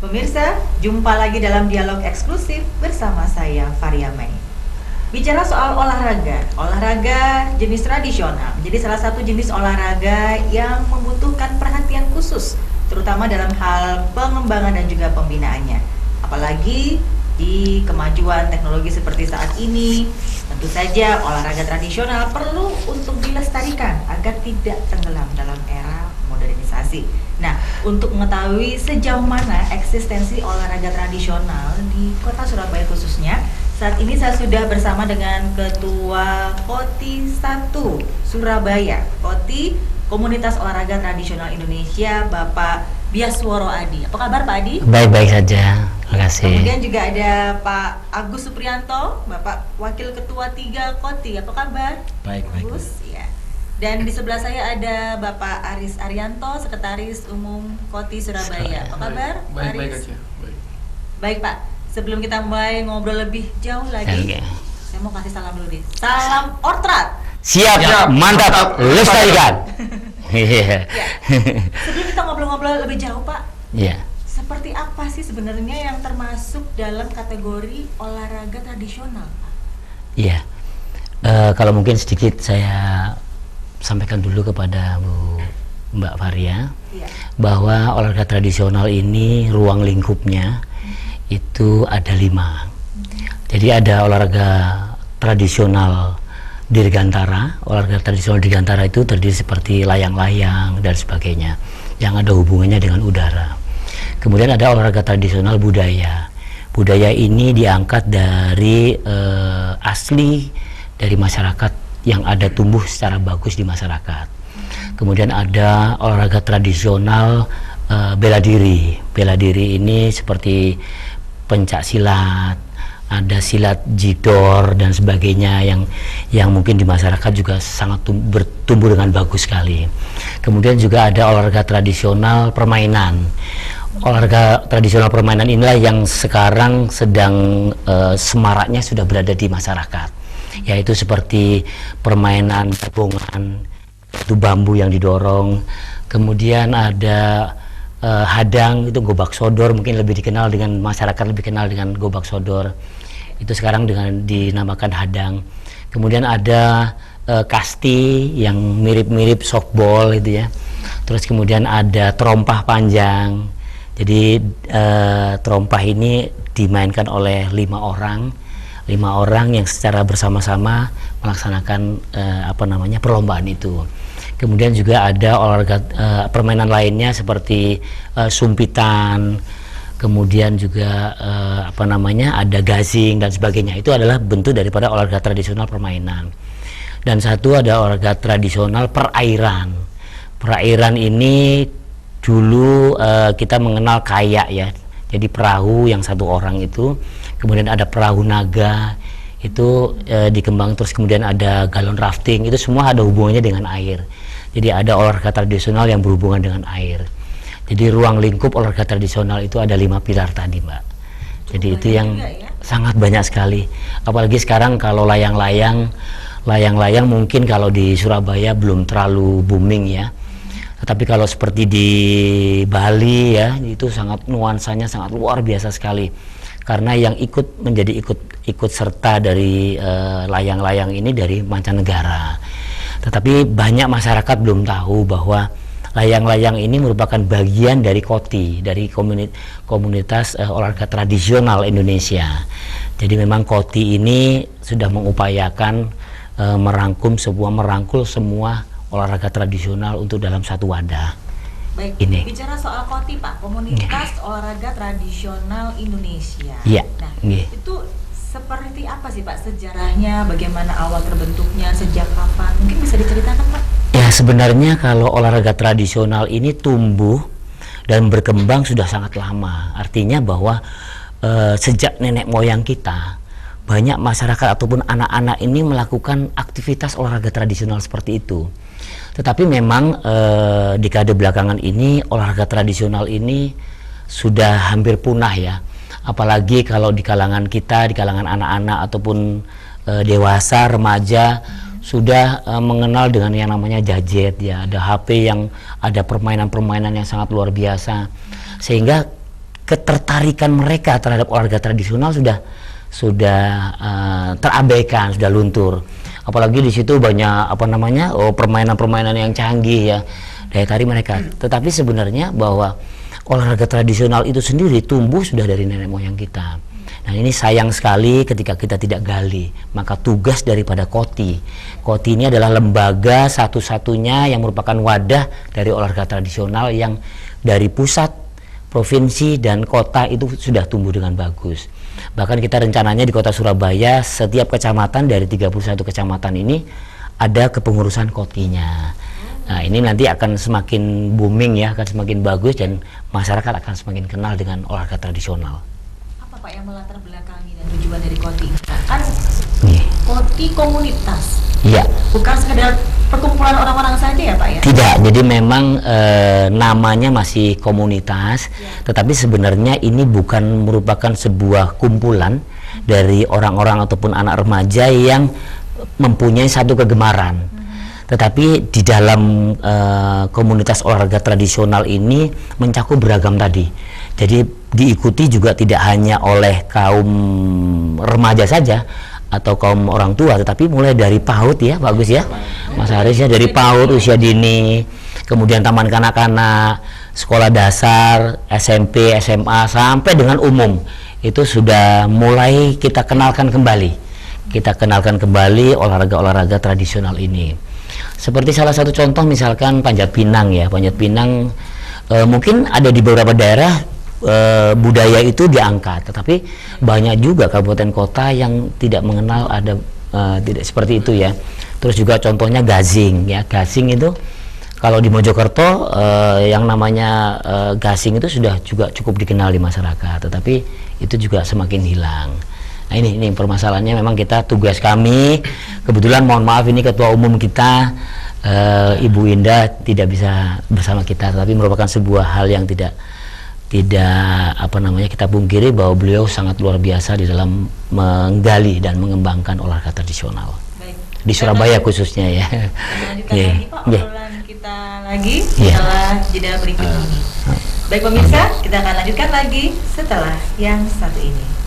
Pemirsa, jumpa lagi dalam dialog eksklusif bersama saya, Faria May. Bicara soal olahraga jenis tradisional menjadi salah satu jenis olahraga yang membutuhkan perhatian khusus, terutama dalam hal pengembangan dan juga pembinaannya. Apalagi di kemajuan teknologi seperti saat ini, tentu saja olahraga tradisional perlu untuk dilestarikan agar tidak tenggelam dalam era modernisasi. Nah, untuk mengetahui sejauh mana eksistensi olahraga tradisional di kota Surabaya khususnya, saat ini saya sudah bersama dengan Ketua KOTI 1 Surabaya, KOTI Komunitas Olahraga Tradisional Indonesia, Bapak Biasworo Adi. Apa kabar Pak Adi? Baik-baik saja, terima kasih. Kemudian juga ada Pak Agus Supriyanto, Bapak Wakil Ketua 3 KOTI. Apa kabar? Baik. Agus, ya. Dan di sebelah saya ada Bapak Aris Arianto, Sekretaris Umum KOTI Surabaya. Apa kabar? Baik aja. Baik Pak, sebelum kita mulai ngobrol lebih jauh lagi, saya mau kasih salam dulu nih. Salam Ortrat. Siap, mantap, lestarikan. Ya. Sebelum kita ngobrol-ngobrol lebih jauh Pak, Iya. seperti apa sih sebenarnya yang termasuk dalam kategori olahraga tradisional Pak? Iya. Kalau mungkin sedikit saya sampaikan dulu kepada Mbak Faria, Ya. bahwa olahraga tradisional ini ruang lingkupnya itu ada 5. Jadi ada olahraga tradisional dirgantara. Olahraga tradisional dirgantara itu terdiri seperti layang-layang dan sebagainya yang ada hubungannya dengan udara. Kemudian ada olahraga tradisional budaya. Budaya ini diangkat dari asli dari masyarakat yang ada tumbuh secara bagus di masyarakat. Kemudian ada olahraga tradisional bela diri. Bela diri ini seperti pencak silat, ada silat jidor dan sebagainya yang mungkin di masyarakat juga sangat bertumbuh dengan bagus sekali. Kemudian juga ada olahraga tradisional permainan. Olahraga tradisional permainan inilah yang sekarang sedang semaraknya sudah berada di masyarakat, yaitu seperti permainan tebongan, itu bambu yang didorong. Kemudian ada hadang, itu gobak sodor, mungkin lebih dikenal dengan masyarakat, lebih kenal dengan gobak sodor, itu sekarang dengan dinamakan hadang. Kemudian ada kasti yang mirip-mirip softball itu ya. Terus kemudian ada terompah panjang. Jadi terompah ini dimainkan oleh 5 orang yang secara bersama-sama melaksanakan perlombaan itu. Kemudian juga ada olahraga permainan lainnya seperti sumpitan, kemudian juga ada gasing dan sebagainya. Itu adalah bentuk daripada olahraga tradisional permainan. Dan satu ada olahraga tradisional perairan. Perairan ini dulu kita mengenal kayak ya. Jadi perahu yang 1 orang itu, kemudian ada perahu naga itu dikembang, terus kemudian ada galon rafting, itu semua ada hubungannya dengan air. Jadi ada olahraga tradisional yang berhubungan dengan air. Jadi ruang lingkup olahraga tradisional itu ada 5 pilar tadi Mbak. Jadi itu yang sangat banyak sekali. Apalagi sekarang kalau layang-layang mungkin kalau di Surabaya belum terlalu booming ya. Tetapi kalau seperti di Bali ya, itu sangat nuansanya sangat luar biasa sekali. Karena yang ikut serta dari layang-layang ini dari mancanegara. Tetapi banyak masyarakat belum tahu bahwa layang-layang ini merupakan bagian dari KOTI, dari komunitas olahraga tradisional Indonesia. Jadi memang KOTI ini sudah mengupayakan merangkul semua olahraga tradisional untuk dalam satu wadah. Baik, ini. Bicara soal KOTI Pak, Komunitas Olahraga Tradisional Indonesia. Iya. Nah, itu seperti apa sih Pak sejarahnya, bagaimana awal terbentuknya, sejak kapan? Mungkin bisa diceritakan Pak? Ya sebenarnya kalau olahraga tradisional ini tumbuh dan berkembang sudah sangat lama. Artinya bahwa sejak nenek moyang kita, banyak masyarakat ataupun anak-anak ini melakukan aktivitas olahraga tradisional seperti itu. Tetapi memang dekade belakangan ini olahraga tradisional ini sudah hampir punah ya. Apalagi kalau di kalangan kita, di kalangan anak-anak ataupun dewasa, remaja sudah mengenal dengan yang namanya gadget ya, ada HP yang ada permainan-permainan yang sangat luar biasa, sehingga ketertarikan mereka terhadap olahraga tradisional sudah terabaikan, sudah luntur. Apalagi di situ banyak permainan-permainan yang canggih ya, daya tarik mereka. Tetapi sebenarnya bahwa olahraga tradisional itu sendiri tumbuh sudah dari nenek moyang kita. Nah, ini sayang sekali ketika kita tidak gali. Maka tugas daripada KOTI ini adalah lembaga satu-satunya yang merupakan wadah dari olahraga tradisional yang dari pusat, provinsi, dan kota itu sudah tumbuh dengan bagus. Bahkan kita rencananya di kota Surabaya, setiap kecamatan dari 31 kecamatan ini ada kepengurusan KOTI-nya. Nah, ini nanti akan semakin booming ya, akan semakin bagus, dan masyarakat akan semakin kenal dengan olahraga tradisional. Apa Pak yang melatar belakangi dan tujuan dari KOTI? Kan KOTI komunitas. Iya. Bukan sekedar perkumpulan orang-orang saja ya Pak ya? Tidak, jadi memang namanya masih komunitas, tetapi sebenarnya ini bukan merupakan sebuah kumpulan dari orang-orang ataupun anak remaja yang mempunyai satu kegemaran. Tetapi di dalam komunitas olahraga tradisional ini mencakup beragam tadi. Jadi diikuti juga tidak hanya oleh kaum remaja saja atau kaum orang tua, tetapi mulai dari PAUD ya, bagus ya Mas Haris ya, dari PAUD usia dini, kemudian taman kanak-kanak, sekolah dasar, SMP, SMA, sampai dengan umum itu sudah mulai kita kenalkan kembali olahraga-olahraga tradisional ini. Seperti salah satu contoh misalkan Panjat Pinang ya, Panjat Pinang mungkin ada di beberapa daerah budaya itu diangkat, tetapi banyak juga kabupaten kota yang tidak mengenal ada tidak seperti itu ya. Terus juga contohnya gasing ya, gasing itu kalau di Mojokerto yang namanya gasing itu sudah juga cukup dikenal di masyarakat, tetapi itu juga semakin hilang. Nah, ini permasalahannya. Memang kita, tugas kami, kebetulan mohon maaf ini ketua umum kita Ibu Indah tidak bisa bersama kita, tapi merupakan sebuah hal yang tidak kita pungkiri bahwa beliau sangat luar biasa di dalam menggali dan mengembangkan olahraga tradisional. Baik. Di Surabaya khususnya ya. Lanjutkan lagi Pak, obrolan kita lagi setelah jeda berikut ini. Baik pemirsa, kita akan lanjutkan lagi setelah yang satu ini.